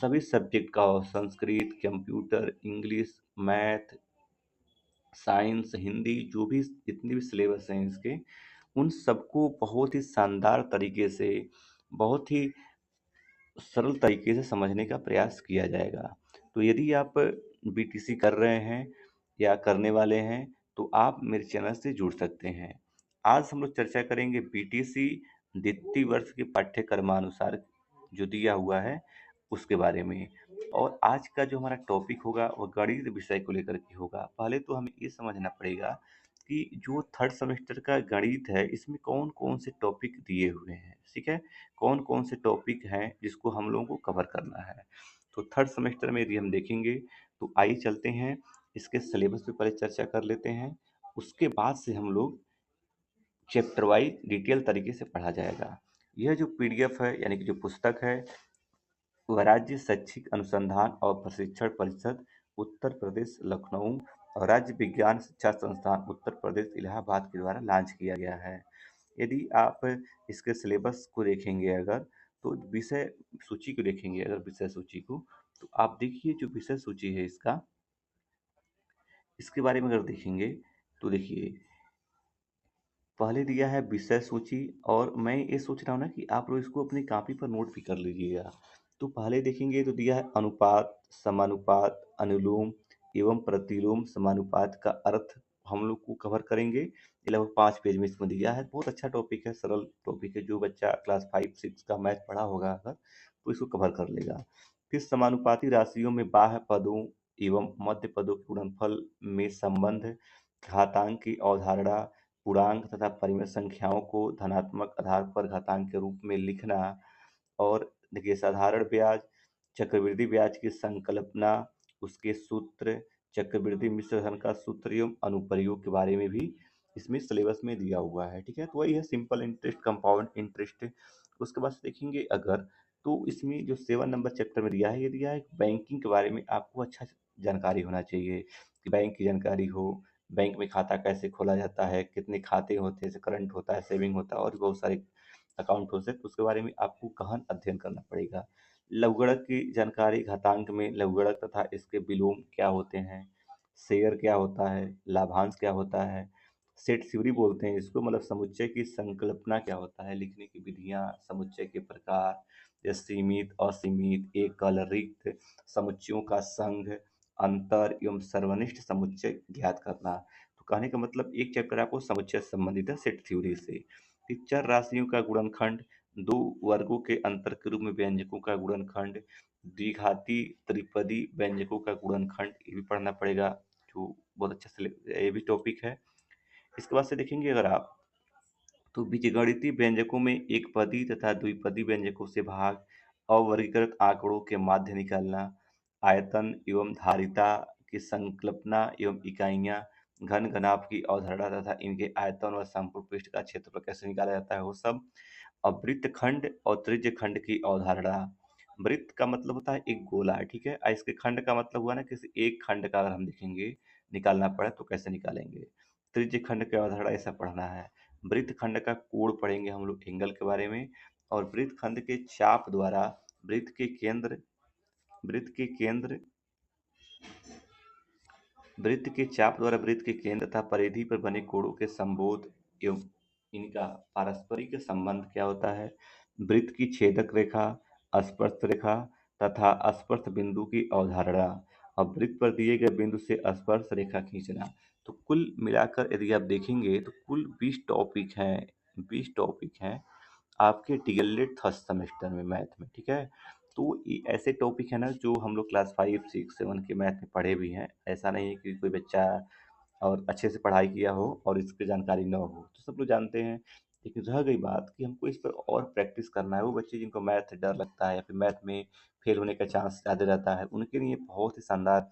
सभी सब्जेक्ट का हो, Sanskrit, computer, English, math, science, Hindi, जो भी जितने भी सिलेबस हैं इसके, उन सबको बहुत ही शानदार तरीके से, बहुत ही सरल तरीके से समझने का प्रयास किया जाएगा। तो यदि आप बीटीसी कर रहे हैं या करने वाले हैं, तो आप मेरे चैनल से जुड़ सकते हैं। आज हम लोग चर्चा करेंगे बीटीसी द्वितीय वर्ष के पाठ्यक्रमानुसार जो दिया हुआ है, उसके बारे में। और आज का जो हमारा टॉपिक होगा, वो गणित विषय को लेकर के होगा। पहले तो हमें ये समझना पड़ेगा कि जो थर्ड सेमेस्टर का गणित है, इसमें कौन-कौन से टॉपिक दिए हुए हैं, ठीक है? कौन-कौन से टॉपिक हैं जिसको हम लोगों को कवर करना है। तो थर्ड सेमेस्टर में यदि हम देखेंगे, तो आइए चलते हैं, इसके सिलेबस पे पहले चर्चा कर लेते हैं। उसके बाद से हम लोग चैप्टर वाइज़ डिटेल तरीके से पढ़ा जाएगा। यह जो पीडीएफ है, यानी कि जो पुस्तक है, वह राज्य शैक्षिक अनुसंधान और प्रशिक्षण परिषद, उत्तर प्रदेश लखनऊ और राज्य विज्ञान शिक्षा संस्थान उत्तर प्रदेश इलाहाबाद के द्वारा लॉन्च किया गया है। यदि आप इसके सिलेबस को देखेंगे अगर, तो विषय सूची को देखेंगे अगर, विषय सूची को, तो आप देखिए जो विषय सूची है इसका, इसके बारे में अगर देखेंगे, तो देखिए पहले दिया है विषय सूची। और मैं ये सोच रहा हूँ ना कि आप लोग इसको अपनी कॉपी पर नोट भी कर लीजिएगा। तो पहले देखेंगे तो दिया है अनुपात, समानुपात, अनुलोम एवं प्रतिलोम समानुपात का अर्थ हम लोग को कवर करेंगे। ये लगभग 5 पेज में इसमें दिया है। बहुत अच्छा टॉपिक है, सरल टॉपिक है। जो बच्चा क्लास 5 6 का मैथ पढ़ा होगा अगर, तो इसको कवर कर लेगा। फिर समानुपाती राशियों में बाह्य पदों एवं मध्य पदों के गुणनफल में संबंध, घातांक की अवधारणा, पूर्णांक तथा परिमेय संख्याओं को धनात्मक आधार पर घातांक के रूप में लिखना, और देखिए साधारण ब्याज, चक्रवृद्धि ब्याज की संकल्पना, उसके सूत्र, चक्रवृद्धि मिश्र धन का सूत्र एवं अनुप्रयोग के बारे में भी इसमें सिलेबस में दिया हुआ है। ठीक है, तो वही है सिंपल इंटरेस्ट, कंपाउंड इंटरेस्ट। उसके बाद से देखेंगे अगर, तो इसमें जो 7 नंबर चैप्टर में दिया है, ये दिया है बैंकिंग के बारे में। आपको अच्छा जानकारी होना चाहिए कि बैंक की जानकारी हो, बैंक में खाता कैसे खोला जाता है, कितने खाते होते हैं, जैसे करंट होता है, सेविंग होता है, और भी बहुत सारे अकाउंट होते हैं। तो उसके बारे में आपको गहन अध्ययन करना पड़ेगा। लघुगणक की जानकारी, घातांक में लघुगणक तथा इसके विलोम क्या होते हैं, शेयर क्या होता है, लाभांश क्या होता है, सेट थ्योरी बोलते हैं इसको, मतलब समुच्चय की संकल्पना क्या होता है, लिखने की विधियाँ, समुच्चय के प्रकार, जैसे सीमित, असीमित, एकल, रिक्त, समुच्चयों का संघ, अंतर एवं सर्वनिष्ठ समुच्चय ज्ञात करना। तो कहने का मतलब एक चैप्टर आपको समुच्चय से संबंधित है, सेट थ्योरी से। फिर चर राशियों का गुणनखंड, दो वर्गों के अंतर के रूप में व्यंजकों का गुणनखंड, द्विघाती त्रिपदी व्यंजकों का गुणनखंड, ये भी पढ़ना पड़ेगा, जो बहुत अच्छा ये भी टॉपिक है। इसके बाद से देखेंगे अगर आप, तो बीजगणितीय व्यंजकों में एक पदी तथा द्विपदी व्यंजकों से भाग, अवर्गीकृत आंकड़ों के माध्य निकालना, आयतन एवं धारिता की संकल्पना एवं इकाइयाँ, घन घनाभ की अवधारणा तथा इनके आयतन और संपूर्ण पृष्ठ का क्षेत्रफल कैसे निकाला जाता है वो सब, और वृत्तखंड और त्रिज्यखंड की अवधारणा। वृत्त का मतलब होता है एक गोला, ठीक है, और इसके खंड का मतलब हुआ ना, किसी एक खंड का अगर हम देखेंगे निकालना पड़े तो कैसे निकालेंगे। त्रिज्यखंड की अवधारणा ऐसा पढ़ना है। वृत्तखंड का कोण पढ़ेंगे हम लोग, एंगल के बारे में। और वृत्तखंड के चाप द्वारा वृत्त के केंद्र, वृत्त के केंद्र, वृत्त के चाप द्वारा वृत्त के केंद्र तथा परिधि पर बने कोणों के संबोध एवं इनका पारस्परिक संबंध क्या होता है, वृत्त की छेदक रेखा, स्पर्श रेखा तथा स्पर्श बिंदु की अवधारणा, और वृत्त पर दिए गए बिंदु से स्पर्श रेखा खींचना। तो कुल मिलाकर यदि आप देखेंगे तो कुल 20 टॉपिक हैं, 20 टॉपिक हैं आपके डीएलएड थर्ड सेमेस्टर में मैथ में। ठीक है, तो ये ऐसे टॉपिक है ना जो हम लोग क्लास 5 6 7 के मैथ में पढ़े भी हैं। ऐसा नहीं है कि कोई बच्चा और अच्छे से पढ़ाई किया हो और इसकी जानकारी ना हो, तो सब लोग जानते हैं। लेकिन रह गई बात कि हमको इस पर और प्रैक्टिस करना है। वो बच्चे जिनको मैथ से डर लगता है या फिर मैथ में फेल होने का चांस ज़्यादा रहता है, उनके लिए बहुत ही शानदार